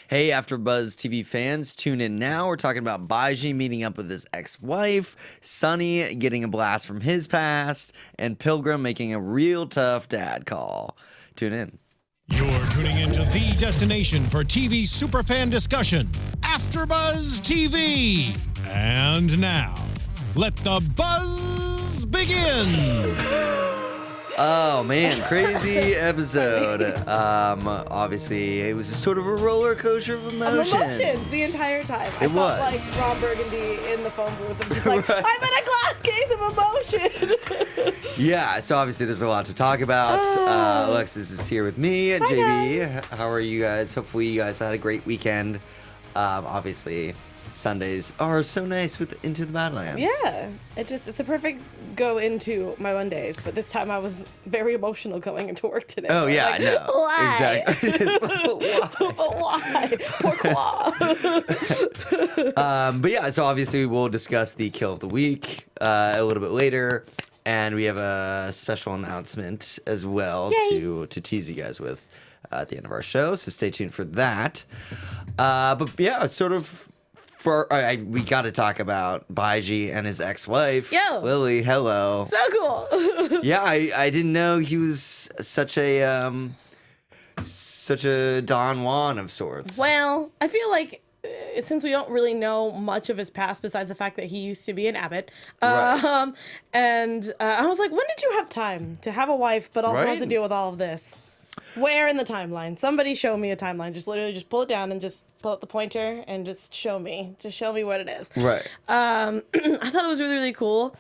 Hey, AfterBuzz TV fans, tune in now. We're talking about Bhaiji meeting up with his ex-wife, Sonny getting a blast from his past, and Pilgrim making a real tough dad call. Tune in. You're tuning into the destination for TV superfan discussion, AfterBuzz TV. And now, let the buzz begin. Oh man, crazy episode. Obviously, it was sort of a roller coaster of emotions. The entire time. I It felt was. like Ron Burgundy in the phone booth. I'm just like, Right. I'm in a glass case of emotion. Yeah, so obviously there's a lot to talk about. Alexis is here with me and Hi, JB. guys. How are you guys? Hopefully you guys had a great weekend. Obviously, Sundays are so nice with Into the Badlands. Yeah, it's a perfect go into my Mondays, but this time I was very emotional going into work today. Oh yeah, like, I know. Why? Exactly. But why? But why? Pourquoi? But yeah, so obviously we'll discuss the kill of the week a little bit later, and we have a special announcement as well to tease you guys with at the end of our show. So stay tuned for that. But yeah, sort of. We got to talk about Bhaiji and his ex-wife, Yo. Lily. Hello. So cool. Yeah, I didn't know he was such a Don Juan of sorts. Well, I feel like since we don't really know much of his past besides the fact that he used to be an abbot, Right. and I was like, when did you have time to have a wife but also have Right. to deal with all of this? Where in the timeline? Somebody show me a timeline. Just literally just pull it down and just pull out the pointer and just show me. Just show me what it is. Right. I thought it was really, really cool.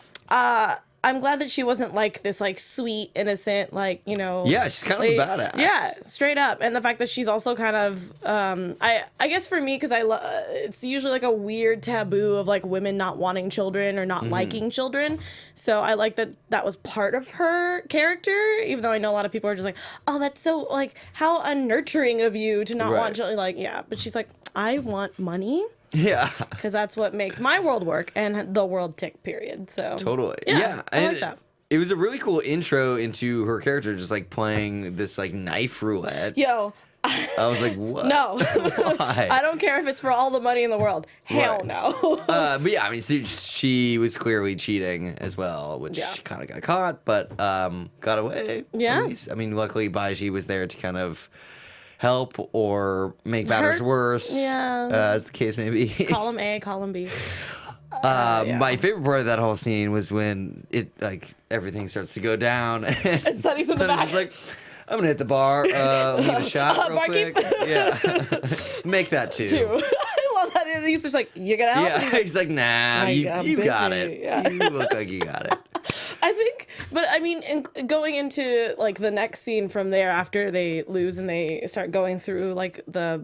I'm glad that she wasn't like this like sweet, innocent, like, you know. Yeah, she's kind of a badass. Yeah, straight up. And the fact that she's also kind of, I guess for me, because it's usually like a weird taboo of like women not wanting children or not liking children. So I like that was part of her character, even though I know a lot of people are just like, oh, that's so like, how unnurturing of you to not Right. want children. Like, yeah, but she's like, I want money. Yeah. Because that's what makes my world work and the world tick, period. So Totally. Yeah, I and like that. It was a really cool intro into her character, just like playing this like knife roulette. Yo, I was like, what? no. Why? I don't care if it's for all the money in the world. Hell Right. no. But yeah, I mean, she was clearly cheating as well, which Yeah. kind of got caught, but got away. Yeah. At least. I mean, luckily Bhaiji was there to kind of help or make matters Hurt? worse, Yeah. as the case may be. Column A, column B. My favorite part of that whole scene was when it like everything starts to go down and Sonny's in the back. just like, I'm gonna hit the bar, need a shot real barkeep? quick. Yeah, make that two. I love that. And he's just like, you gonna help? Yeah, he's like, nah, I'm you got busy. it. Yeah. You look like you got it. I think, but I mean, going into like the next scene from there after they lose and they start going through like the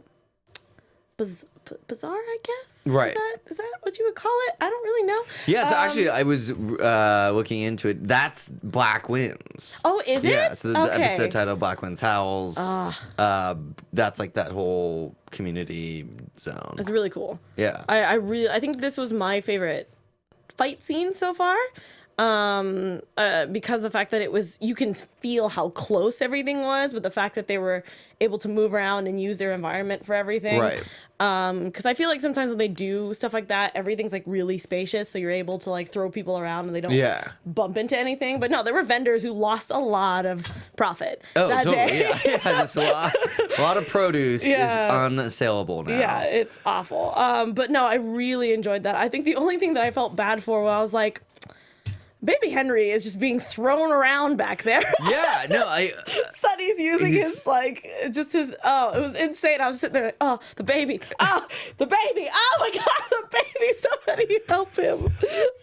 bazaar, I guess. Right. Is that what you would call it? I don't really know. Yeah, so actually, I was looking into it. That's Black Winds. Oh, is it? Yeah, so the Okay. episode title Black Winds Howls. That's like that whole community zone. It's really cool. Yeah. I think this was my favorite fight scene so far. Because the fact that you can feel how close everything was, with the fact that they were able to move around and use their environment for everything. Right. Because I feel like sometimes when they do stuff like that, everything's like really spacious, so you're able to like throw people around and they don't bump into anything. But no, there were vendors who lost a lot of profit that totally. day. Yeah, just a lot of produce is unsaleable now. Yeah, it's awful. But no, I really enjoyed that. I think the only thing that I felt bad for was I was like, Baby Henry is just being thrown around back there. Yeah, no, Sonny's using his, like, just his, it was insane. I was sitting there like, oh, the baby, oh my God, the baby, somebody help him.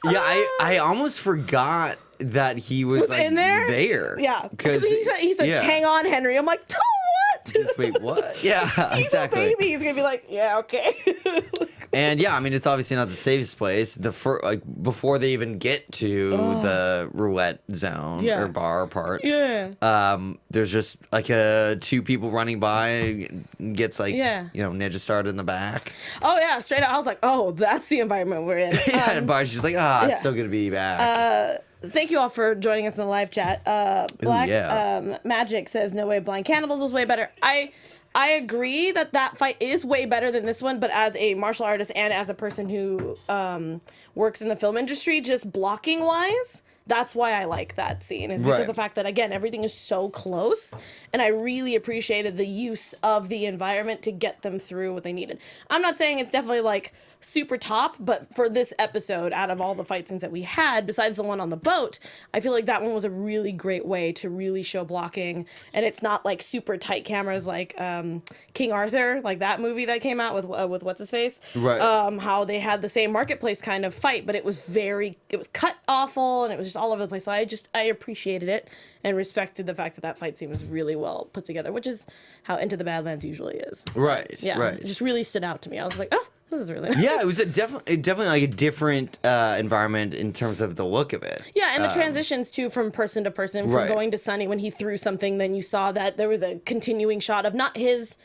Yeah, I almost forgot that he was like in there? Yeah, because he said, hang on, Henry. I'm like, to what? Just wait, what? Yeah, He's exactly. a baby. He's gonna be like, yeah, okay. And yeah, I mean, it's obviously not the safest place. Before they even get to the roulette zone or bar part, there's just like two people running by, and gets like ninja started in the back. Oh yeah, straight up. I was like, oh, that's the environment we're in. Yeah, and Bhaji's just like, it's so good to be back. Thank you all for joining us in the live chat. Black Magic says, no way, Blind Cannibals was way better. I agree that fight is way better than this one, but as a martial artist and as a person who works in the film industry, just blocking wise, that's why I like that scene, is because Right. the fact that, again, everything is so close, and I really appreciated the use of the environment to get them through what they needed. I'm not saying it's definitely like super top, but for this episode, out of all the fight scenes that we had, besides the one on the boat, I feel like that one was a really great way to really show blocking, and it's not like super tight cameras like King Arthur, like that movie that came out with what's his face, Right. how they had the same marketplace kind of fight, but it was cut awful, and it was just all over the place. So I appreciated it and respected the fact that fight scene was really well put together, which is how Into the Badlands usually is. Right. Yeah, Right. it just really stood out to me. I was like, oh, this is really nice. Yeah, it was definitely like a different environment in terms of the look of it. Yeah, and the transitions too from person to person, from Right. going to Sunny when he threw something, then you saw that there was a continuing shot of not his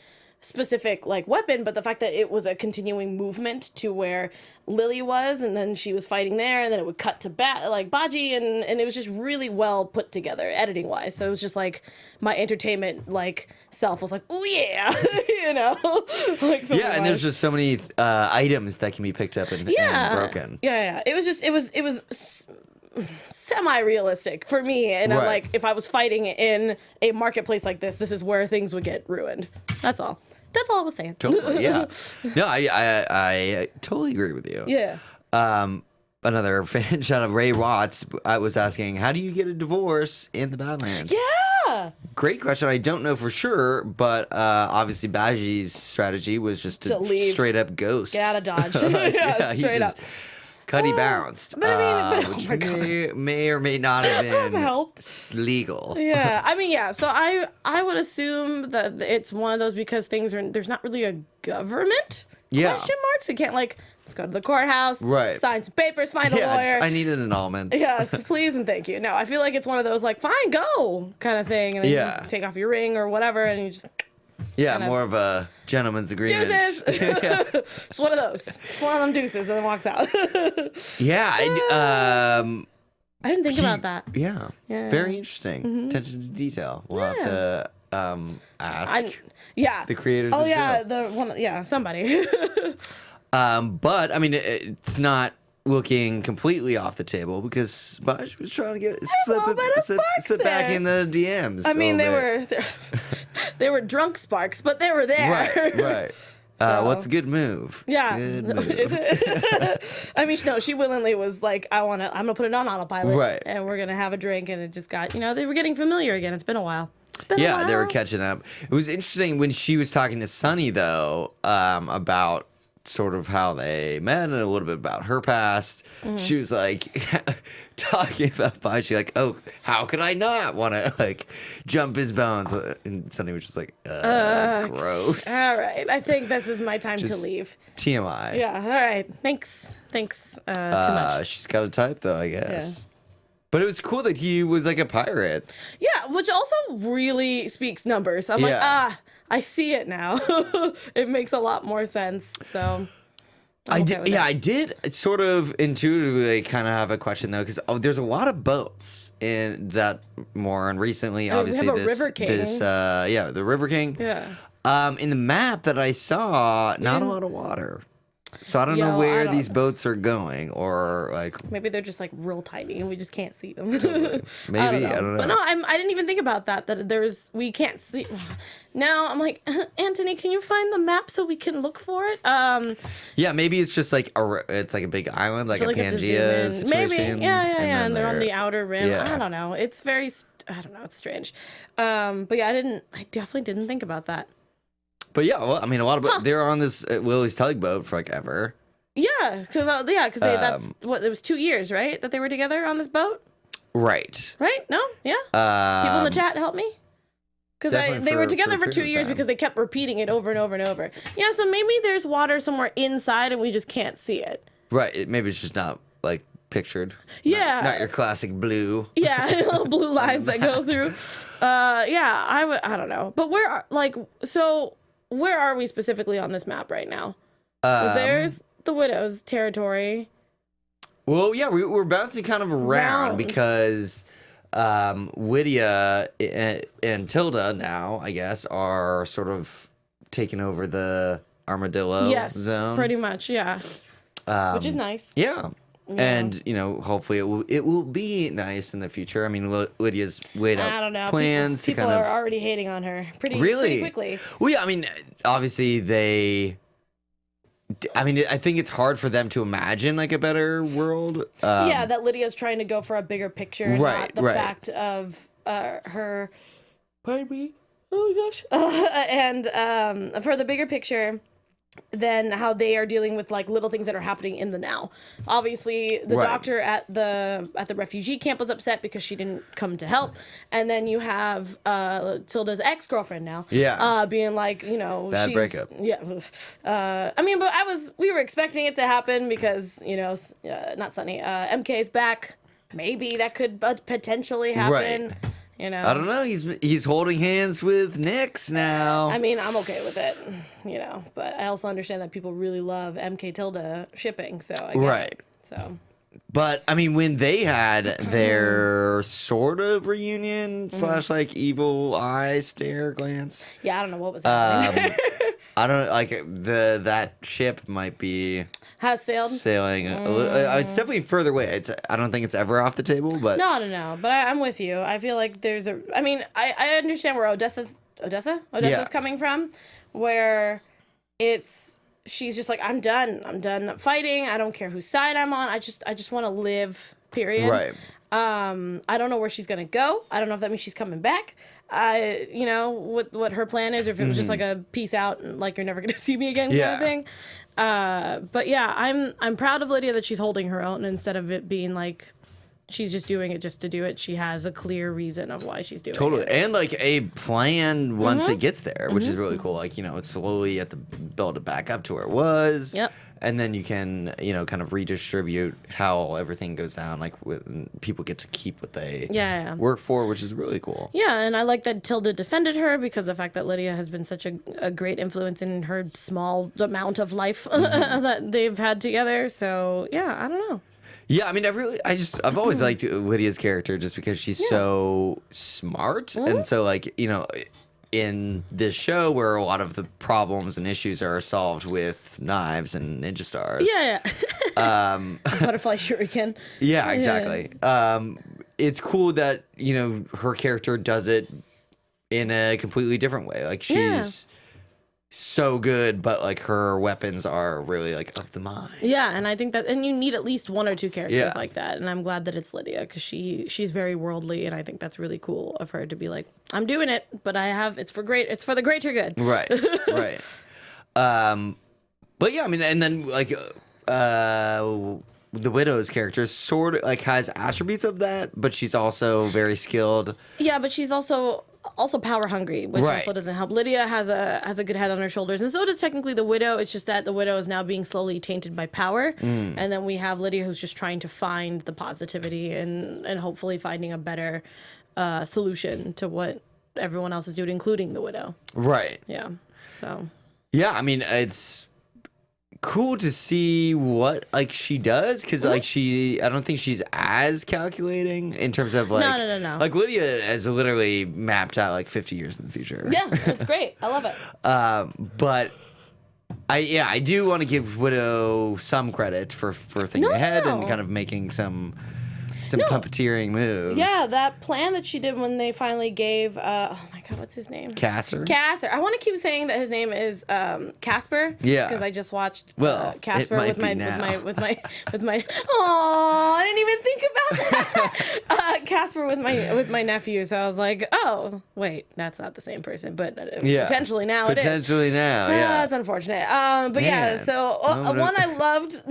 specific like weapon, but the fact that it was a continuing movement to where Lily was, and then she was fighting there, and then it would cut to Bhaji, and it was just really well put together editing wise. So it was just like my entertainment like self was like, oh yeah, you know, like Yeah, and there's just so many items that can be picked up and broken. Yeah. It was semi-realistic for me, and I'm Right. like, if I was fighting in a marketplace like this is where things would get ruined. That's all I was saying. Totally, yeah. No, I totally agree with you. Yeah. Another fan shout out, Ray Watts. I was asking, how do you get a divorce in the Badlands? Yeah. Great question. I don't know for sure, but obviously Bhaijis' strategy was just to leave. straight up ghost. Get out of Dodge. He straight just up. Cuddy bounced, but I mean, which oh my God. may or may not have been helped. legal. Yeah, I mean, yeah. So I would assume that it's one of those, because there's not really a government question marks. You can't like, let's go to the courthouse, Right. sign some papers, find a lawyer. I need an annulment. Yes, please and thank you. No, I feel like it's one of those like, fine, go kind of thing, and then you take off your ring or whatever, and you just Yeah, more of a gentleman's agreement. deuces. Just one of those. Just one of them deuces, and then walks out. Yeah, I didn't think about that. Yeah. Yeah. Very interesting. Attention to detail. We'll have to ask Yeah. the creators of the yeah, show. the one. Yeah, somebody. But I mean, it's not looking completely off the table because Baj was trying to get little bit of sparks sit back there. in the DMs. I mean, a they were drunk sparks, but they were there. right. So- What's a good move? It's Yeah. a good move. Is it? I mean, no, she willingly was like, I'm gonna put it on autopilot, Right. and we're gonna have a drink, and it just got, they were getting familiar again. It's been a while. It's been a Yeah, while. they were catching up. It was interesting when she was talking to Sunny though, about sort of how they met and a little bit about her past. Mm-hmm. She was like talking about Bhaiji, like, oh, how could I not want to like jump his bones? And Sunny was just like, gross. All right, I think this is my time to Just leave. TMI. Yeah. All right. Thanks. Too much. She's got a type though, I guess. But it was cool that he was like a pirate. Yeah, which also really speaks numbers. I'm Yeah. like, I see it now. It makes a lot more sense. So I did sort of intuitively kind of have a question though, because there's a lot of boats in that more and recently, we obviously have a this River King. the River King. Yeah. In the map that I saw, not a lot of water. So I don't know where these boats are going, or like Maybe they're just like real tiny and we just can't see them. maybe I don't know. But no, I didn't even think about that. That we can't see. Now I'm like, Anthony, can you find the map so we can look for it? Yeah, maybe it's just like it's like a big island, like a like Pangea situation. Maybe, yeah, and they're on the outer rim. yeah. I don't know. It's very, I don't know. It's strange. But yeah, I definitely didn't think about that. But yeah, well, I mean, a lot of they were on this Willie's tugboat for like ever. Yeah, because that's what it was 2 years, right? That they were together on this boat, Right. right? No, yeah. People in the chat help me, because definitely they were for together a for 2 period of years time. because they kept repeating it over and over and over. Yeah, so maybe there's water somewhere inside and we just can't see it. Right. Maybe it's just not like pictured. Yeah. Not your classic blue. Yeah, little blue lines that go through. Yeah, I don't know, but where are we specifically on this map right now? Because there's the widow's territory. Well, yeah, we're bouncing kind of around because Lydia and Tilda now, I guess, are sort of taken over the armadillo zone. Pretty much, yeah. Which is nice. Yeah. And, hopefully it will be nice in the future. I mean, Lydia's laid out I don't know. plans People to kind are of... already hating on her pretty quickly. Well, yeah, I mean, obviously I think it's hard for them to imagine, like, a better world. That Lydia's trying to go for a bigger picture, not the fact of her... Pardon me? Oh, my gosh. And for the bigger picture... than how they are dealing with like little things that are happening in the now. Obviously, the doctor at the refugee camp was upset because she didn't come to help, and then you have Tilda's ex-girlfriend now, being like, bad breakup. Yeah, I mean, but we were expecting it to happen because not Sunny, MK's back. Maybe that could potentially happen. Right. I don't know. He's holding hands with Nyx now. I mean, I'm okay with it, but I also understand that people really love MK Tilda shipping, so I get it. So. But I mean, when they had their sort of reunion / like evil eye stare glance. Yeah, I don't know what was happening. I don't like that ship might be has sailed sailing. It's definitely further away. I don't think it's ever off the table, but no. But I'm with you. I feel like there's a. I mean, I understand where Odessa's coming from, where she's just like, I'm done fighting. I don't care whose side I'm on. I just want to live. Period. Right. I don't know where she's gonna go. I don't know if that means she's coming back. What her plan is, or if it was just like a peace out and like you're never gonna see me again kind of thing. But yeah, I'm proud of Lydia that she's holding her own instead of it being like she's just doing it just to do it. She has a clear reason of why she's doing it. Totally. And like a plan once it gets there, which is really cool. Like, it's slowly you have to build it back up to where it was. Yep. And then you can, kind of redistribute how everything goes down. Like, people get to keep what they work for, which is really cool. Yeah, and I like that Tilda defended her because the fact that Lydia has been such a great influence in her small amount of life that they've had together. So, yeah, I don't know. Yeah, I mean, I've always liked Lydia's character just because she's so smart. And so, like, in this show where a lot of the problems and issues are solved with knives and ninja stars. Yeah. Butterfly shuriken. Yeah, exactly. It's cool that, her character does it in a completely different way. Like, she's so good, but like her weapons are really like of the mind. Yeah, and I think that, and you need at least one or two characters like that, and I'm glad that it's Lydia because she's very worldly, and I think that's really cool of her to be like, I'm doing it, but it's for the greater good. Right. But yeah, I mean, and then like the Widow's character sort of like has attributes of that, but she's also very skilled. Yeah, but she's also power hungry, which also doesn't help. Lydia has a good head on her shoulders, and so does technically the Widow. It's just that the Widow is now being slowly tainted by power, and then we have Lydia who's just trying to find the positivity and hopefully finding a better solution to what everyone else is doing, including the Widow. Right. Yeah. So. Yeah, I mean, it's cool to see what like she does because like I don't think she's as calculating in terms of like no. Like Lydia has literally mapped out like 50 years in the future. Yeah, it's great. I love it. But I do want to give Widow some credit for thinking ahead and kind of making some puppeteering moves. Yeah, that plan that she did when they finally gave oh my god, what's his name? Casper. I want to keep saying that his name is Casper. Yeah. Because I just watched it Casper might with my be with my oh, I didn't even think about that. Casper with my nephew. So I was like, oh wait, that's not the same person, but potentially now it is. Potentially now, yeah. That's unfortunate. But yeah, so one I loved.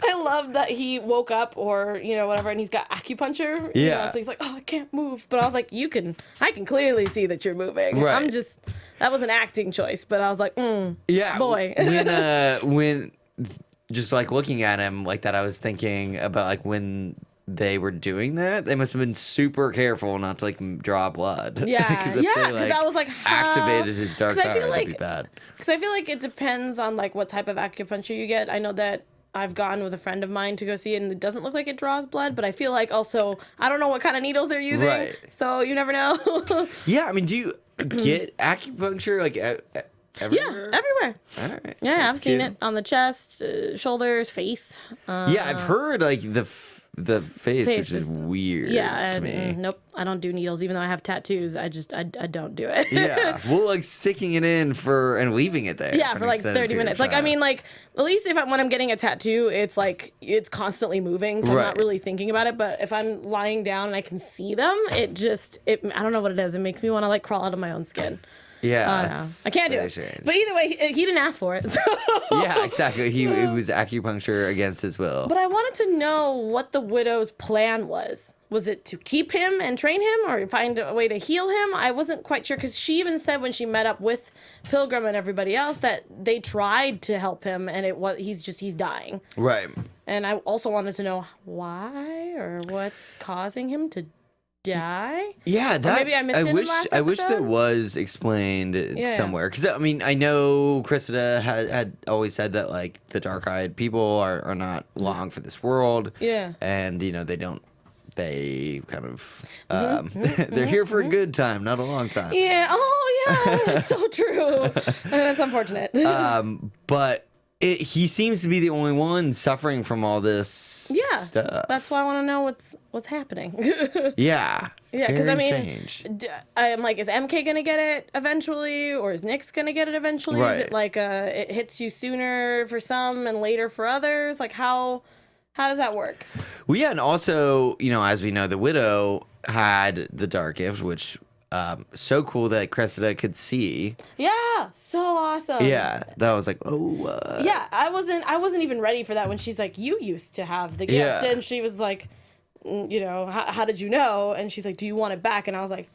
I loved that he woke up or whatever, and he's got acupuncture. Yeah. So he's like, oh, I can't move. But I was like, I can clearly see that you're moving. Right. That was an acting choice, but I was like, yeah, boy. when just like looking at him like that, I was thinking about like when they were doing that, they must have been super careful not to like draw blood. Yeah, because I was like, activated his dark power, that'd be bad. Because I feel like it depends on like what type of acupuncture you get. I know that I've gone with a friend of mine to go see it, and it doesn't look like it draws blood, but I feel like also, I don't know what kind of needles they're using, so you never know. Yeah, I mean, do you get acupuncture like Everywhere? Yeah, everywhere. All right. Yeah, That's I've seen cute. it on the chest, shoulders, face. Yeah, I've heard like the face, which face is is- weird Yeah, to and, me. nope, I don't do needles, even though I have tattoos. I don't do it. Yeah, well, like sticking it in and leaving it there. Yeah, an for like extended 30 period minutes. of Like, I time. mean, like, at least if when I'm getting a tattoo, it's like, it's constantly moving, so I'm Right. not really thinking about it. But if I'm lying down and I can see them, I don't know what it is. It makes me want to like crawl out of my own skin. yeah, I don't know. it's I can't do very it. strange. But either way, he didn't ask for it. So. Yeah, exactly. It was acupuncture against his will. But I wanted to know what the widow's plan was. Was it to keep him and train him or find a way to heal him? I wasn't quite sure because she even said when she met up with Pilgrim and everybody else that they tried to help him and he's dying. Right. And I also wanted to know why or what's causing him to die. Yeah, that maybe I missed it in the last I wish that episode? was explained Yeah. somewhere. Because I mean, I know Cressida had always said that like the dark-eyed people are not long for this world. Yeah. And they kind of Mm-hmm. they're here for a good time, not a long time. Yeah. Oh, yeah. That's so true. And that's unfortunate. But he seems to be the only one suffering from all this stuff. That's why I want to know what's happening. Yeah. Yeah, because I Very mean, strange. I'm like, is MK gonna get it eventually, or is Nick's gonna get it eventually? Is Right. it like it hits you sooner for some and later for others? Like how does that work? Well, yeah, and also, as we know, the widow had the dark gift, which so cool that Cressida could see. Yeah, so awesome. Yeah, that was like, oh. Yeah, I wasn't even ready for that when she's like, you used to have the gift, Yeah. and she was like, how did you know? And she's like, do you want it back? And I was like,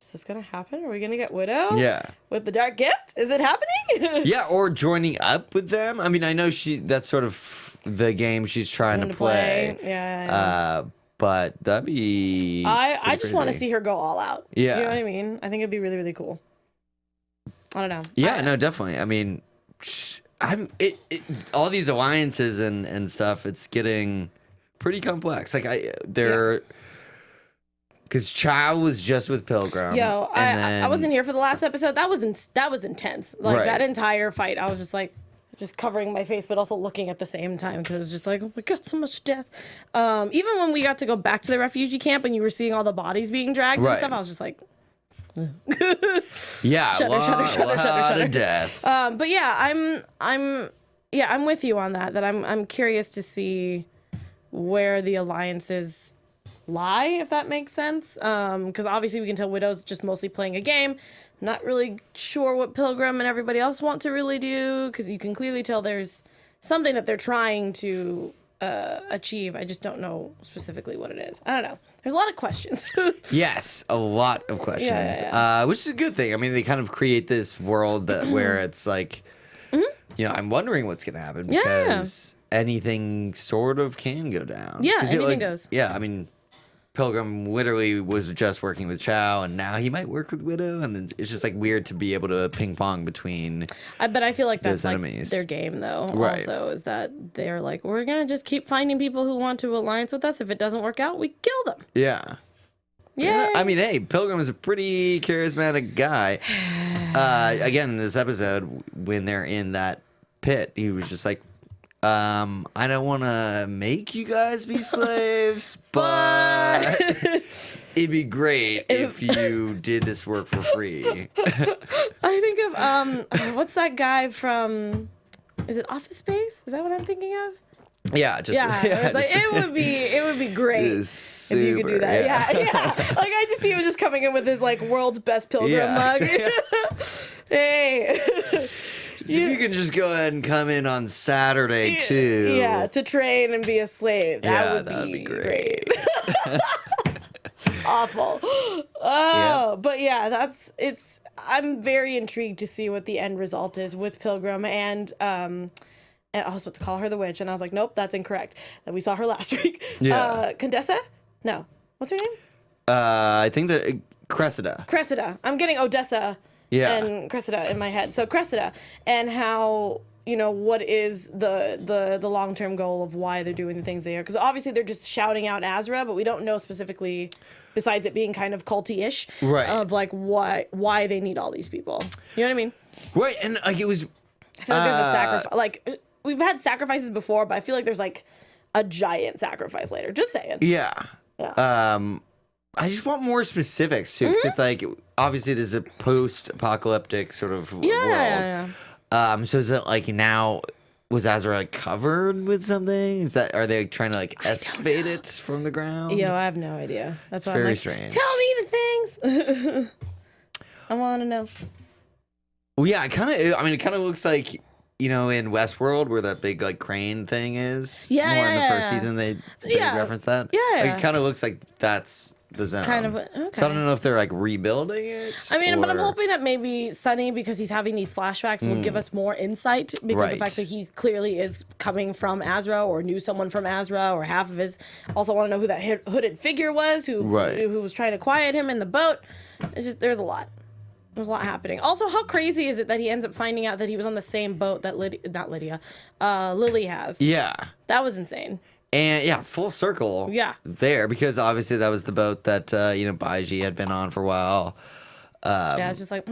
is this gonna happen? Are we gonna get widow? Yeah. With the dark gift? Is it happening? Yeah, or joining up with them. I mean, I know that's sort of the game she's trying to play. Yeah. But that'd be. I just want to crazy. see her go all out. Yeah. You know what I mean? I think it'd be really, really cool. I don't know. Yeah, no, definitely. I mean, all these alliances and stuff. It's getting pretty complex. Like because Chow was just with Pilgrim. Yo, I wasn't here for the last episode. That was intense. Like Right. that entire fight, I was just like, just covering my face, but also looking at the same time because it was just like, oh my god, so much death. Even when we got to go back to the refugee camp and you were seeing all the bodies being dragged Right. and stuff, I was just like, Yeah, Shudder, shudder, lot shudder. of death. but yeah, I'm with you on that. That I'm curious to see where the alliances lie, if that makes sense. Because obviously we can tell Widow's just mostly playing a game. Not really sure what Pilgrim and everybody else want to really do, because you can clearly tell there's something that they're trying to achieve. I just don't know specifically what it is. I don't know. There's a lot of questions. Yes, a lot of questions, Yeah. which is a good thing. I mean, they kind of create this world where it's like, I'm wondering what's gonna happen Yeah. because anything sort of can go down. Yeah, 'Cause anything goes. Yeah, I mean, Pilgrim literally was just working with Chow, and now he might work with Widow, and it's just like weird to be able to ping pong between. But I feel like that's Those like enemies. their game, though. Right. Also, is that they're like, we're gonna just keep finding people who want to alliance with us. If it doesn't work out, we kill them. Yeah. Yeah. I mean, hey, Pilgrim is a pretty charismatic guy. Again, in this episode, when they're in that pit, he was just like, I don't want to make you guys be slaves, but it'd be great if you did this work for free. I think of what's that guy from? Is it Office Space? Is that what I'm thinking of? Yeah, just It's like, it would be great if you could do that. Yeah. Like I just see him just coming in with his like world's best Pilgrim mug. Hey. So if you can just go ahead and come in on Saturday too. Yeah, to train and be a slave. That would be great. Awful. Oh, but yeah, I'm very intrigued to see what the end result is with Pilgrim and I was about to call her the witch, and I was like, nope, that's incorrect. That we saw her last week. Yeah. Condessa? No. What's her name? I think that Cressida. Cressida. I'm getting Odessa and Cressida in my head. So Cressida, and how, what is the long-term goal of why they're doing the things they are. Because obviously they're just shouting out Azra, but we don't know specifically besides it being kind of culty-ish, Right. of like why they need all these people. You know what I mean? Right, and like it was. I feel like there's a sacrifice. Like we've had sacrifices before, but I feel like there's like a giant sacrifice later. Just saying. Yeah. Yeah. I just want more specifics too, 'cause it's like obviously there's a post-apocalyptic sort of world. Yeah. So is it like now? Was Azra like covered with something? Are they trying to like excavate it from the ground? Yo, I have no idea. That's why I'm very like, strange. tell me the things. I want to know. Well, yeah, it kind of looks like, in Westworld where that big like crane thing is. Yeah, More in the yeah, first yeah. season they Yeah. reference that. Yeah, Like, yeah. it kind of looks like that's the zone. Kind of, So I okay. don't know if they're like rebuilding it. I mean, but I'm or- hoping that maybe Sonny, because he's having these flashbacks, will give us more insight, because Right. the fact that he clearly is coming from Azra or knew someone from Azra or half of his. Also want to know who that hooded figure was who was trying to quiet him in the boat. It's just there's a lot. There's a lot happening. Also, how crazy is it that he ends up finding out that he was on the same boat that Lily has? Yeah. That was insane. And yeah, full circle. Yeah. There, because obviously that was the boat that Bhaiji had been on for a while. Yeah, it's just like,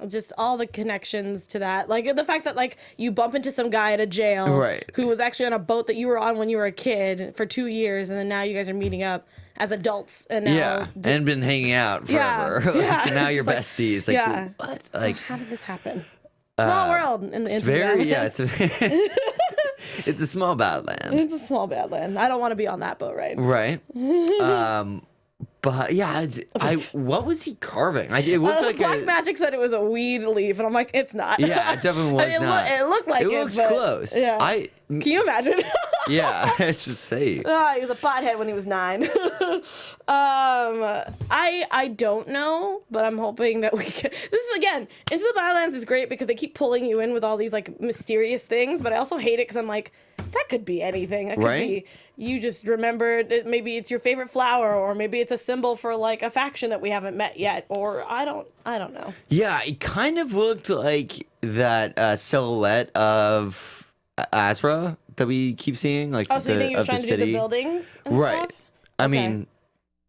just all the connections to that. Like the fact that like you bump into some guy at a jail Right. who was actually on a boat that you were on when you were a kid for 2 years, and then now you guys are meeting up as adults, and now and been hanging out forever. Yeah, And now it's you're just like- besties. Like, yeah. what? Like, how did this happen? Small world in the it's internet. very, yeah, it's a small badland. It's a small badland. I don't want to be on that boat ride. Right. But yeah, what was he carving? It looked like Black Magic said it was a weed leaf, and I'm like, it's not. Yeah, it definitely was not. It looked like it. It looks but, close. Yeah. Can you imagine? Yeah, it's just say. He was a pothead when he was 9. I don't know, but I'm hoping that we can. This is again, Into the Badlands is great because they keep pulling you in with all these like mysterious things, but I also hate it because I'm like, that could be anything. It could Right? be you just remembered it, maybe it's your favorite flower, or maybe it's a symbol for like a faction that we haven't met yet, or I don't know. Yeah, it kind of looked like that silhouette of Azra that we keep seeing, like Oh, so you think he was trying to do the buildings? And Right. stuff? I Okay. mean,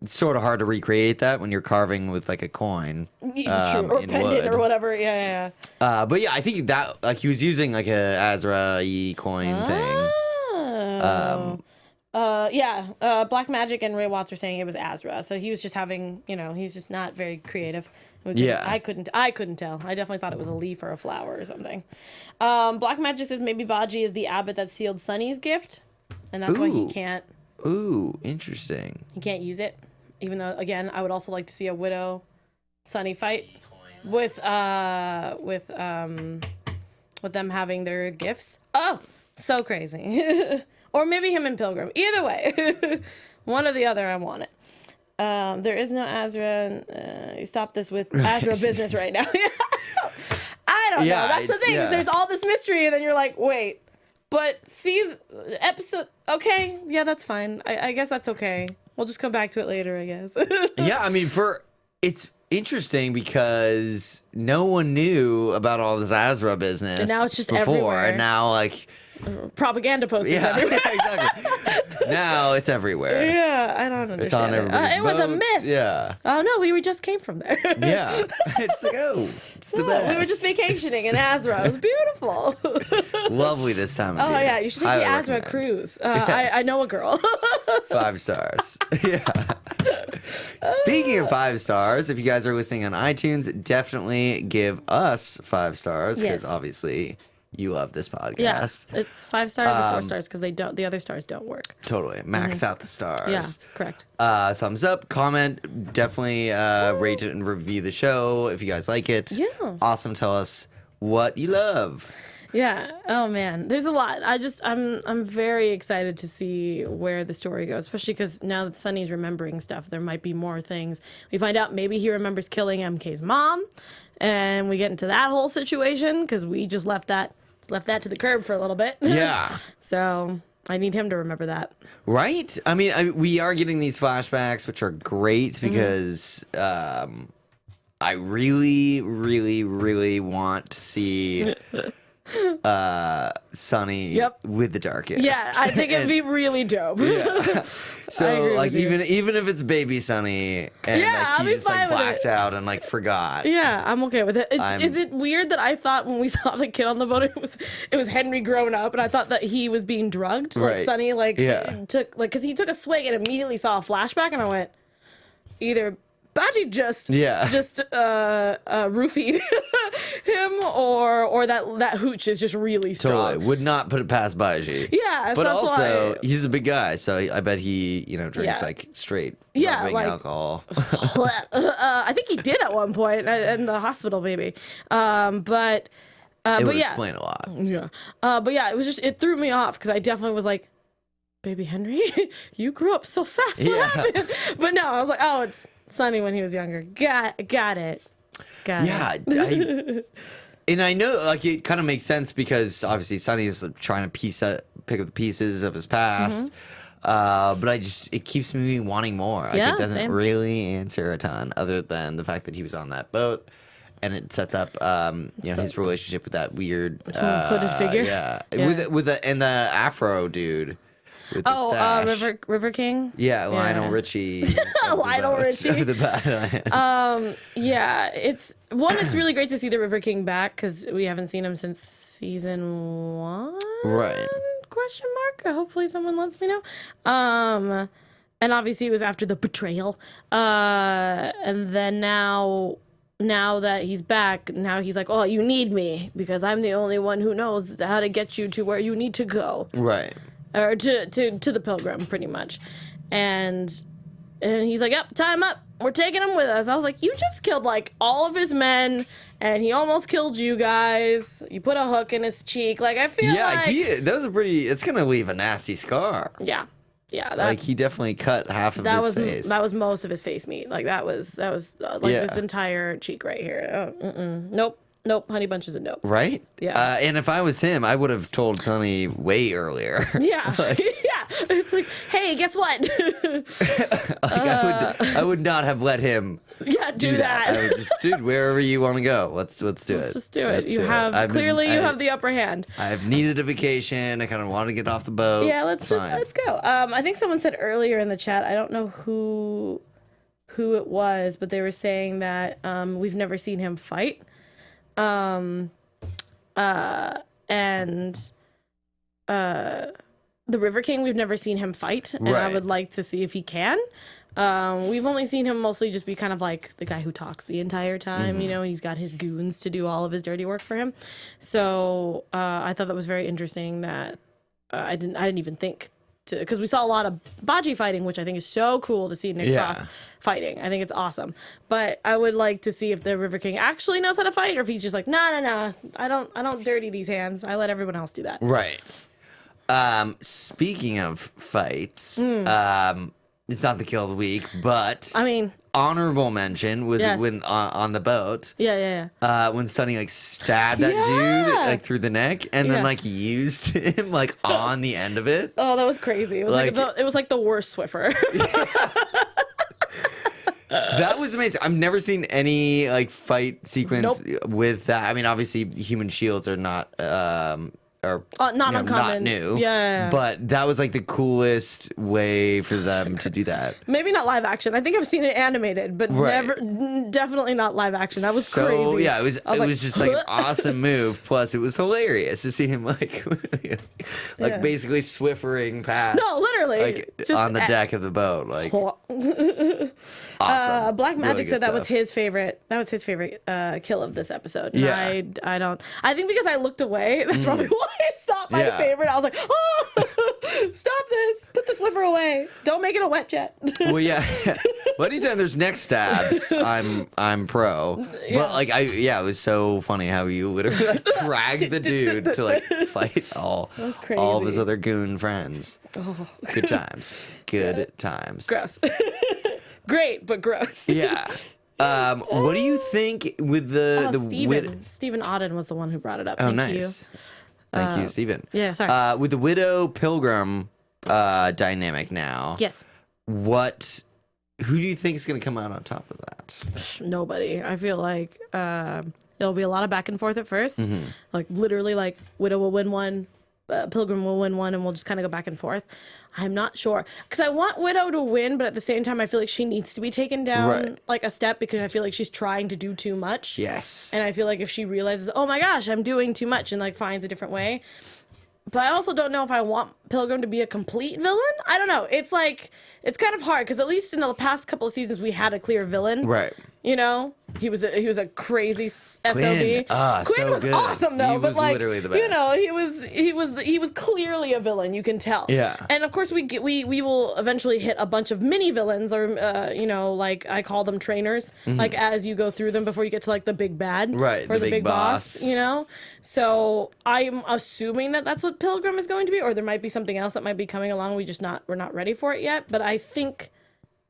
it's sort of hard to recreate that when you're carving with like a coin. True. Or in pendant wood. or whatever. Yeah. But yeah, I think that like he was using like a Azra-y coin thing. Black Magic and Ray Watts were saying it was Azra, so he was just having, he's just not very creative. Yeah. I couldn't tell. I definitely thought it was a leaf or a flower or something. Black Magic says maybe Bhaiji is the abbot that sealed Sonny's gift, and that's why he Ooh. can't Interesting. use it. Even though, again, I would also like to see a Widow Sonny fight with them having their gifts. Oh, so crazy. Or maybe him and Pilgrim. Either way, one or the other, I want it. There is no Azra. You stop this with Azra business right now. I don't know. That's the thing. Yeah. There's all this mystery, and then you're like, wait. But episode. Okay, yeah, that's fine. I guess that's okay. We'll just come back to it later, I guess. Yeah, I mean, it's interesting because no one knew about all this Azra business. And now it's just before, everywhere. And now, like, Propaganda posters yeah, everywhere. exactly. Now it's everywhere. Yeah, I don't understand. It's on everybody's It was a boats. myth. Yeah. Oh no, we just came from there. Yeah. It's like, it's the best. We were just vacationing in Azra. It was beautiful. Lovely this time of Oh year. yeah, you should take Highly the Azra recommend. cruise. Yes. I know a girl. 5 stars. Yeah. Speaking of 5 stars, if you guys are listening on iTunes, definitely give us 5 stars because Yes. obviously you love this podcast. Yeah, it's 5 stars or 4 stars because the other stars don't work. Totally. Max out the stars. Yeah, correct. Thumbs up, comment, definitely rate it and review the show if you guys like it. Yeah. Awesome. Tell us what you love. Yeah. Oh man, there's a lot. I'm very excited to see where the story goes, especially because now that Sonny's remembering stuff, there might be more things. We find out maybe he remembers killing MK's mom, and we get into that whole situation because we just left that to the curb for a little bit. Yeah. So I need him to remember that. Right? I mean, we are getting these flashbacks, which are great because I really, really, really want to see Sonny Yep. with the dark hair. Yeah, I think it'd be really dope. Yeah. So agree like with you. even if it's baby Sonny and Yeah, I'll like be he just like fine with blacked it. out and like forgot. Yeah, I'm okay with it. Is it weird that I thought when we saw the kid on the boat it was Henry grown up, and I thought that he was being drugged? Like Right. Sonny Yeah. took because he took a swig and immediately saw a flashback, and I went, either Bhaiji just roofied him, or that hooch is just really strong. Totally. Would not put it past Bhaiji. Yeah, But so that's also, why. he's a big guy, so I bet he, drinks Yeah. like straight Yeah, rubbing like- alcohol. I think he did at one point in the hospital, maybe. But It would yeah, explain a lot. yeah. But yeah, it threw me off because I definitely was like, baby Henry, you grew up so fast. What Yeah. happened? But no, I was like, oh, it's Sonny when he was younger. Got it. Yeah, and I know like it kind of makes sense because obviously Sonny is trying to pick up the pieces of his past. But it keeps me wanting more. Like, Yeah, it doesn't same. really answer a ton other than the fact that he was on that boat. And it sets up, his relationship with that weird hooded figure? Yeah, Yeah. with the Afro dude. With the stash. River King. Yeah, Lionel Yeah. Richie. of the Lionel boat, Richie. of the Badlands. Yeah, it's really great to see the River King back because we haven't seen him since season 1. Right. Question mark. Hopefully someone lets me know. And obviously it was after the betrayal. And then now that he's back, now he's like, oh, you need me because I'm the only one who knows how to get you to where you need to go. Right. Or to the pilgrim, pretty much. And he's like, yep, time up. We're taking him with us. I was like, you just killed like all of his men, and he almost killed you guys. You put a hook in his cheek. Like, I feel Yeah, like it's gonna leave a nasty scar. yeah. Like he definitely cut half of that his was face. that was most of his face meat. Like that was like Yeah. this entire cheek right here. Nope. Honey Bunch is a nope. Right? Yeah. And if I was him, I would have told Sonny way earlier. Yeah, yeah. It's like, hey, guess what? I would not have let him Yeah, do that. I would just, dude, wherever you want to go, let's do it. Let's just do it. Let's You do it. have I've been- clearly you I- have the upper hand. I've needed a vacation. I kind of want to get off the boat. Yeah, let's Fine. go. I think someone said earlier in the chat. I don't know who it was, but they were saying that we've never seen him fight. And the River King, we've never seen him fight, and I Right. would like to see if he can. We've only seen him mostly just be kind of like the guy who talks the entire time, and he's got his goons to do all of his dirty work for him. So I thought that was very interesting that I didn't even think to, because we saw a lot of Bhaiji fighting, which I think is so cool to see Nick Yeah. Frost fighting. I think it's awesome. But I would like to see if the River King actually knows how to fight, or if he's just like, nah, I don't dirty these hands. I let everyone else do that. Right. Speaking of fights, it's not the kill of the week, but I mean, honorable mention was Yes. when on the boat. yeah. When Sonny like stabbed that Yeah. dude like through the neck and Yeah. then like used him like on the end of it. Oh, that was crazy. It was it was like the worst Swiffer. That was amazing. I've never seen any like fight sequence Nope. with that. I mean, obviously human shields are not Not uncommon. not new. Yeah. But that was like the coolest way for them to do that. Maybe not live action. I think I've seen it animated, but Right. definitely not live action. That was So crazy. yeah, it was I was just like an awesome move. Plus, it was hilarious to see him like Yeah. basically swiffering past. No, literally. like Just on the deck of the boat. Like awesome. Black Magic Really said good that was stuff. his favorite. That was his favorite kill of this episode. And Yeah. I don't. I think because I looked away. That's probably why it's not my Yeah. favorite. I was like, oh, stop this! Put the Swiffer away. Don't make it a wet jet. Well, yeah. Well, anytime there's neck stabs, I'm pro. Yeah. But like it was so funny how you literally like, dragged the dude to like fight all of his crazy. other goon friends. Good times. Good times. Gross. Great, but gross. Yeah. What do you think with the Stephen Auden was the one who brought it up. Oh, Thank nice. Thank you, Stephen. Yeah, sorry. With the widow pilgrim dynamic now. Yes. What who do you think is going to come out on top of that? Nobody. I feel like there'll be a lot of back and forth at first. Like literally, like Widow will win one, Pilgrim will win one, and we'll just kind of go back and forth. I'm not sure because I want Widow to win, but at the same time, I feel like she needs to be taken down like a step because I feel like she's trying to do too much. Yes. And I feel like if she realizes, oh my gosh, I'm doing too much, and like finds a different way. But I also don't know if I want Pilgrim to be a complete villain. I don't know. It's like, it's kind of hard because at least in the past couple of seasons we had a clear villain. Right. You know, he was a crazy SOB. Quinn Quinn was good. awesome though, He but was like literally the best. you know, he was clearly a villain. You can tell. Yeah. And of course we will eventually hit a bunch of mini villains, or you know, like I call them trainers. Like as you go through them before you get to like the big bad, right? Or the big boss. You know. So I'm assuming that that's what Pilgrim is going to be, or there might be something else that might be coming along. We're not ready for it yet. But I think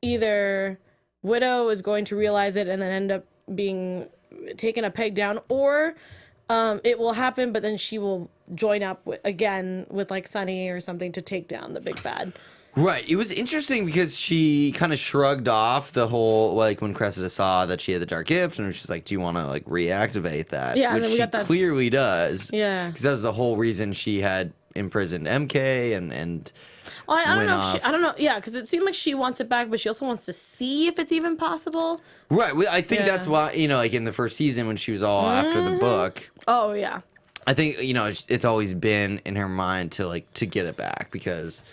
either Widow is going to realize it and then end up being taken a peg down, or it will happen, but then she will join up again with like Sunny or something to take down the big bad. Right. It was interesting because she kind of shrugged off the whole, like when Cressida saw that she had the dark gift, and she's like, "Do you want to like reactivate that?" Yeah, which and then we she got that clearly does. Yeah, because that was the whole reason she had imprisoned MK and. Well, I don't know. I don't know. Yeah, because it seemed like she wants it back, but she also wants to see if it's even possible. Right. I think that's why, you know, like in the first season when she was all after the book. Oh yeah. I think, you know, it's always been in her mind to get it back because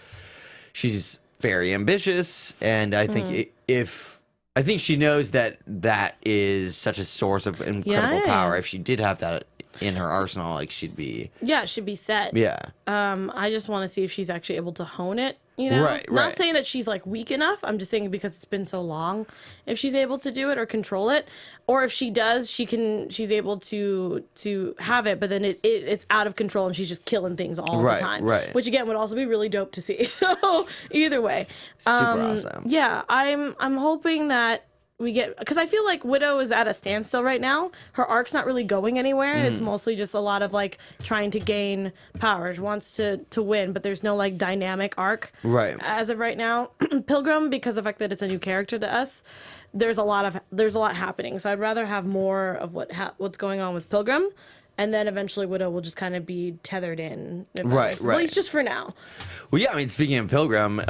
she's very ambitious, and I think I think she knows that is such a source of incredible power. If she did have that in her arsenal, like she'd be set. Yeah. I just want to see if she's actually able to hone it, you know? Right. Not saying that she's like weak enough. I'm just saying because it's been so long, if she's able to do it or control it, or if she does, she's able to have it, but then it's out of control and she's just killing things all the time. Right. Which again would also be really dope to see. So either way, super awesome. Yeah, I'm hoping that we get, because I feel like Widow is at a standstill right now. Her arc's not really going anywhere. It's mostly just a lot of like trying to gain power. She wants to win, but there's no like dynamic arc as of right now. Pilgrim, because of the fact that it's a new character to us, there's a lot happening. So I'd rather have more of what's going on with Pilgrim, and then eventually Widow will just kind of be tethered in. At least just for now. Well, yeah, I mean, speaking of Pilgrim,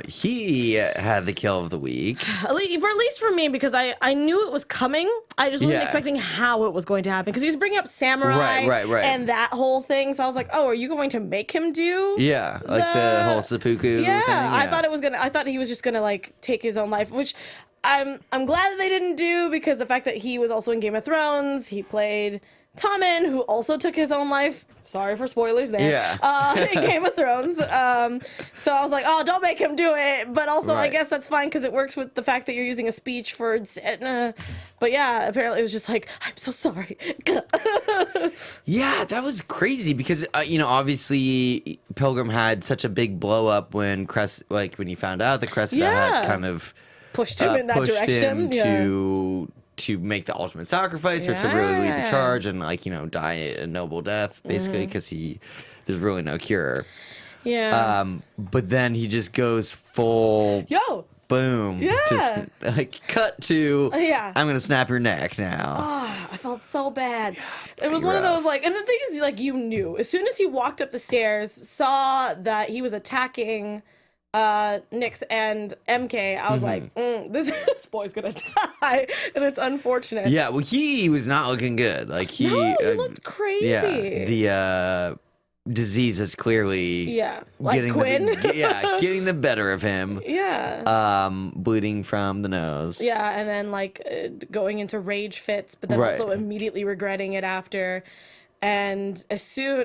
he had the kill of the week. At least for me, because I knew it was coming. I just wasn't expecting how it was going to happen. Because he was bringing up Samurai and that whole thing. So I was like, oh, are you going to make him do the whole seppuku thing? Yeah. I thought he was just gonna like take his own life, which I'm glad that they didn't do, because the fact that he was also in Game of Thrones, he played Tommen, who also took his own life. Sorry for spoilers there. Yeah. In Game of Thrones. So I was like, oh, don't make him do it. But also, I guess that's fine because it works with the fact that you're using a speech for. But yeah, apparently it was just like, I'm so sorry. Yeah, that was crazy because you know, obviously Pilgrim had such a big blow up when when he found out that Cressida had kind of pushed him in that direction to make the ultimate sacrifice or to really lead the charge and die a noble death, basically, because there's really no cure. Yeah. But then he just goes full boom. Yeah. Just cut to I'm gonna snap your neck now. Oh, I felt so bad. It was one of those and the thing is, you knew as soon as he walked up the stairs, saw that he was attacking Nyx and MK, I was like, this boy's gonna die, and it's unfortunate. Yeah, well, he was not looking good. He looked crazy. Yeah, the disease is clearly like Quinn. Getting the better of him. Yeah. Bleeding from the nose. Yeah, and then going into rage fits, but then also immediately regretting it after. And as soon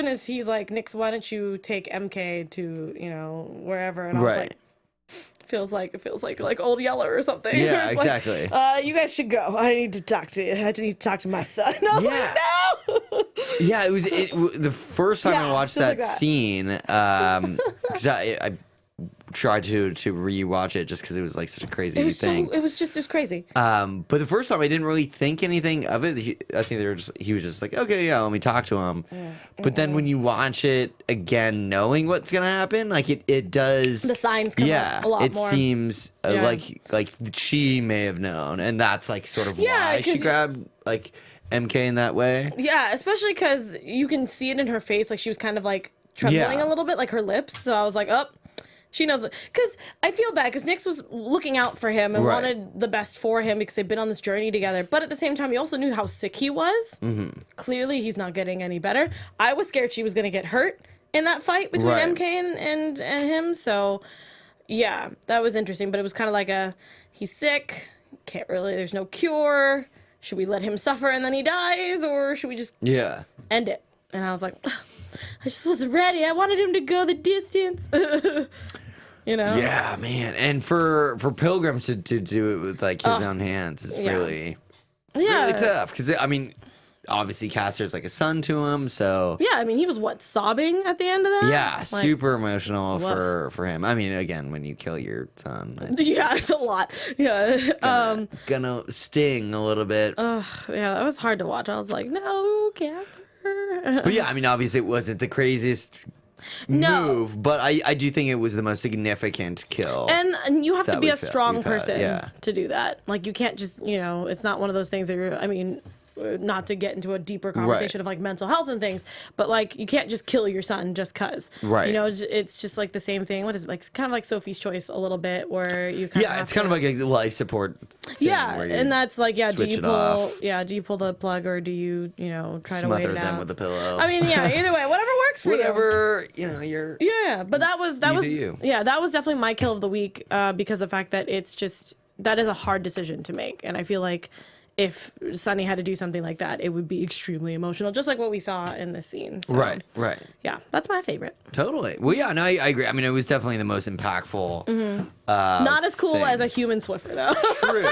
as he's like, Nyx, why don't you take MK to, wherever? And I was like, it feels like Old Yeller or something. Yeah, exactly. You guys should go. I need to talk to you. I need to talk to my son. And I was like, no. Yeah, it was the first time I watched that scene, because I tried to rewatch it just because it was like such a crazy thing. It was crazy. But the first time I didn't really think anything of it. I think he was just like, okay, yeah, let me talk to him. But then when you watch it again, knowing what's gonna happen, like it does. The signs come up a lot more. It seems like she may have known, and that's like sort of why she grabbed like MK in that way. Yeah, especially because you can see it in her face, like she was kind of like trembling a little bit, like her lips. So I was like, oh. She knows it. Because I feel bad because Nyx was looking out for him and wanted the best for him because they've been on this journey together. But at the same time, he also knew how sick he was. Mm-hmm. Clearly, he's not getting any better. I was scared she was going to get hurt in that fight between MK and him. So, yeah, that was interesting. But it was kind of like he's sick. Can't really, there's no cure. Should we let him suffer and then he dies? Or should we just end it? And I was like, I just wasn't ready. I wanted him to go the distance. You know? Yeah, man. And for Pilgrim to do it with like his own hands is really tough. Because I mean, obviously Caster's like a son to him, so yeah. I mean, he was sobbing at the end of that. Yeah, like, super emotional for him. I mean, again, when you kill your son, yeah, it's a lot. Yeah, gonna sting a little bit. Yeah, that was hard to watch. I was like, no, Caster. But yeah, I mean, obviously it wasn't the craziest move, but I do think it was the most significant kill. And you have to be a strong person to do that. Like, you can't just, it's not one of those things that you're, I mean, not to get into a deeper conversation of like mental health and things, but like you can't just kill your son just cuz. Right. It's just like the same thing. What is it? Like kind of like Sophie's Choice a little bit where you kind of it's kind of like a life support thing and that's like do you pull the plug or do you try to wait it out? Smother them with a pillow. I mean, either way, whatever works for you. You're but that was that was definitely my kill of the week because of the fact that it's just that is a hard decision to make, and I feel like if Sunny had to do something like that, it would be extremely emotional, just like what we saw in this scene. So, right. Yeah, that's my favorite. Totally. Well, yeah, no, I agree. I mean, it was definitely the most impactful. Mm-hmm. Not as cool as a human Swiffer, though. True.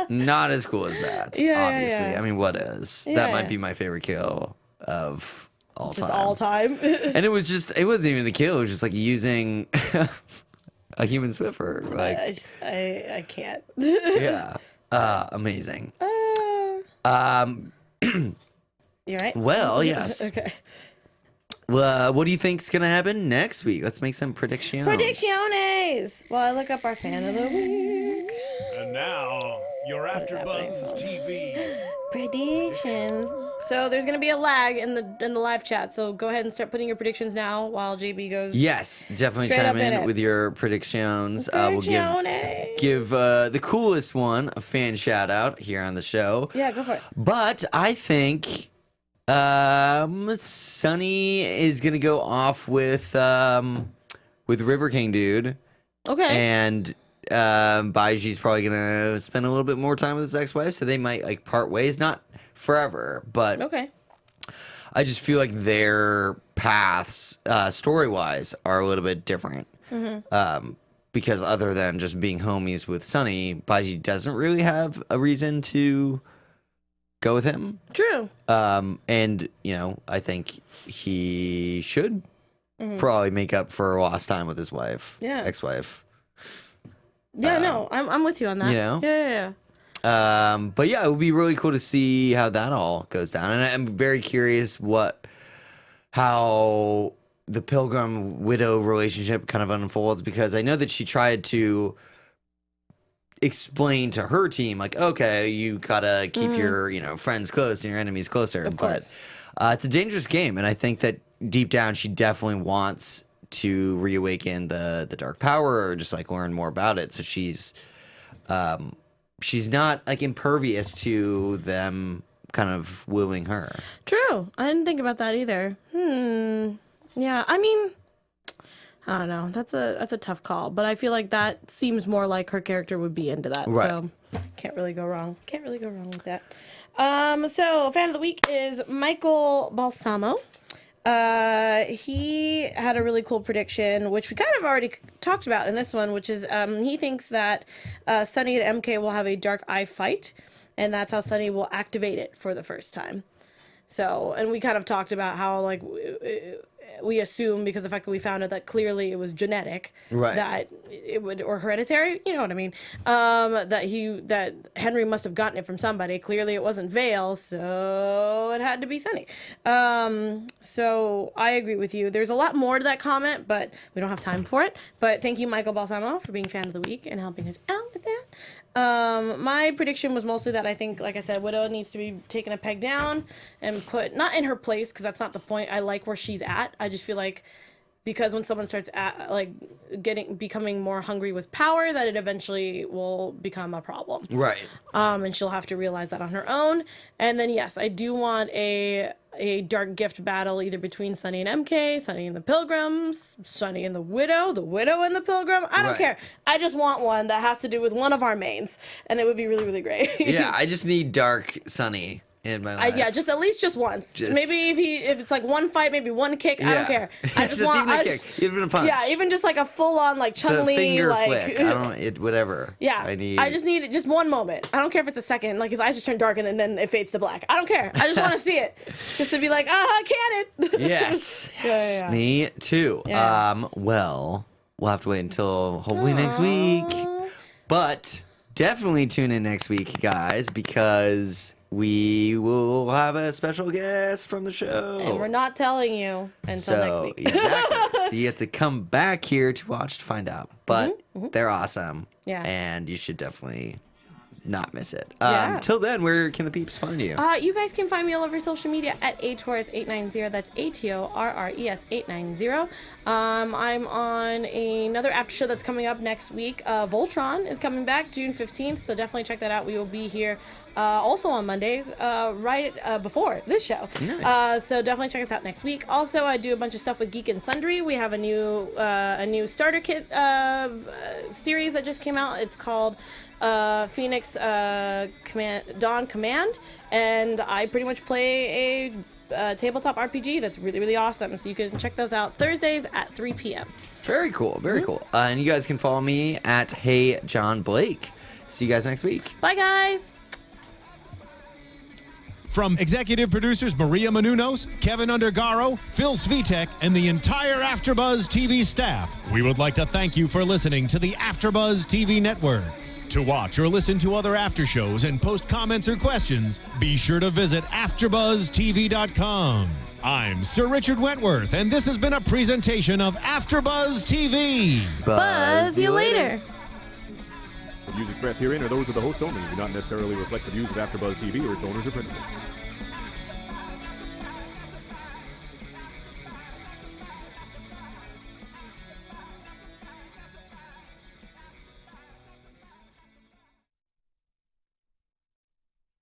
Not as cool as that, obviously. Yeah. I mean, what is? That might be my favorite kill of all time. Just all time. And it wasn't even the kill. It was just like using a human Swiffer. Like, I can't. Yeah. Amazing. You right? Well, yes. Okay. Well, what do you think's gonna happen next week? Let's make some predictions. Predicciones. Well, I look up our fan of the week. And now, your AfterBuzz TV Predictions. So there's gonna be a lag in the live chat. So go ahead and start putting your predictions now while JB goes. Yes, definitely chime in with your predictions. We'll give the coolest one a fan shout out here on the show. Yeah, go for it. But I think Sunny is gonna go off with River King dude. Okay. And Bhaijis probably gonna spend a little bit more time with his ex-wife, so they might like part ways, not forever, but okay. I just feel like their paths, story-wise, are a little bit different. Mm-hmm. Because other than just being homies with Sunny, Bhaiji doesn't really have a reason to go with him. True. And I think he should probably make up for lost time with his wife, ex-wife. Yeah, no, I'm with you on that. Yeah. But yeah, it would be really cool to see how that all goes down, and I'm very curious how the Pilgrim widow relationship kind of unfolds, because I know that she tried to explain to her team, like, okay, you gotta keep your friends close and your enemies closer, but it's a dangerous game, and I think that deep down she definitely wants to reawaken the dark power, or just like learn more about it. So she's not like impervious to them kind of wooing her. True. I didn't think about that either. Yeah, I mean, I don't know. That's a tough call, but I feel like that seems more like her character would be into that. Right. So can't really go wrong. Can't really go wrong with that. So fan of the week is Michael Balsamo. He had a really cool prediction, which we kind of already talked about in this one, which is he thinks that Sunny and MK will have a dark eye fight, and that's how Sunny will activate it for the first time. So, and we kind of talked about how like we assume because of the fact that we found out that clearly it was genetic, Right. that it would, or hereditary, you know what I mean, that Henry must have gotten it from somebody. Clearly it wasn't Vale, so it had to be Sunny. So I agree with you. There's a lot more to that comment, but we don't have time for it. But thank you, Michael Balsamo, for being fan of the week and helping us out with that. My prediction was mostly that I think, like I said, Widow needs to be taken a peg down and put, not in her place, because that's not the point. I like where she's at. I just feel like because when someone starts becoming more hungry with power, that it eventually will become a problem. Right. And she'll have to realize that on her own. And then, yes, I do want a dark gift battle either between Sunny and MK, Sunny and the Pilgrims, Sunny and the Widow and the Pilgrim. I don't Right. care. I just want one that has to do with one of our mains, and it would be really, really great. Yeah, I just need dark Sunny in my life. Yeah, just at least just once. Maybe if it's like one fight, maybe one kick. I don't care. I just want even a kick, even a punch. Yeah, even just like a full on like Chun-Li, finger like flick. I don't. Whatever. Yeah, I just need just one moment. I don't care if it's a second. Like his eyes just turn dark and then it fades to black. I don't care. I just want to see it, just to be like, cannon. Yes. Yeah. Me too. Yeah. Well, we'll have to wait until hopefully next week. But definitely tune in next week, guys, because we will have a special guest from the show. And we're not telling you until next week. Exactly. So you have to come back here to watch to find out. But they're awesome. Yeah. And you should definitely not miss it. Yeah. Till then, where can the peeps find you? You guys can find me all over social media at atorres890. That's ATORRES 890. I'm on another after show that's coming up next week. Voltron is coming back June 15th, so definitely check that out. We will be here also on Mondays, right before this show. Nice. So definitely check us out next week. Also, I do a bunch of stuff with Geek and Sundry. We have a new starter kit series that just came out. It's called Phoenix Dawn Command, and I pretty much play a tabletop RPG that's really, really awesome. So you can check those out Thursdays at 3 p.m. Very cool. Very cool. And you guys can follow me at Hey John Blake. See you guys next week. Bye, guys. From executive producers Maria Menounos, Keven Undergaro, Phil Svitek, and the entire AfterBuzz TV staff, we would like to thank you for listening to the AfterBuzz TV network. To watch or listen to other after shows and post comments or questions, be sure to visit AfterBuzzTV.com. I'm Sir Richard Wentworth, and this has been a presentation of AfterBuzz TV. Buzz you later. The views expressed herein are those of the hosts only and do not necessarily reflect the views of AfterBuzz TV or its owners or principals.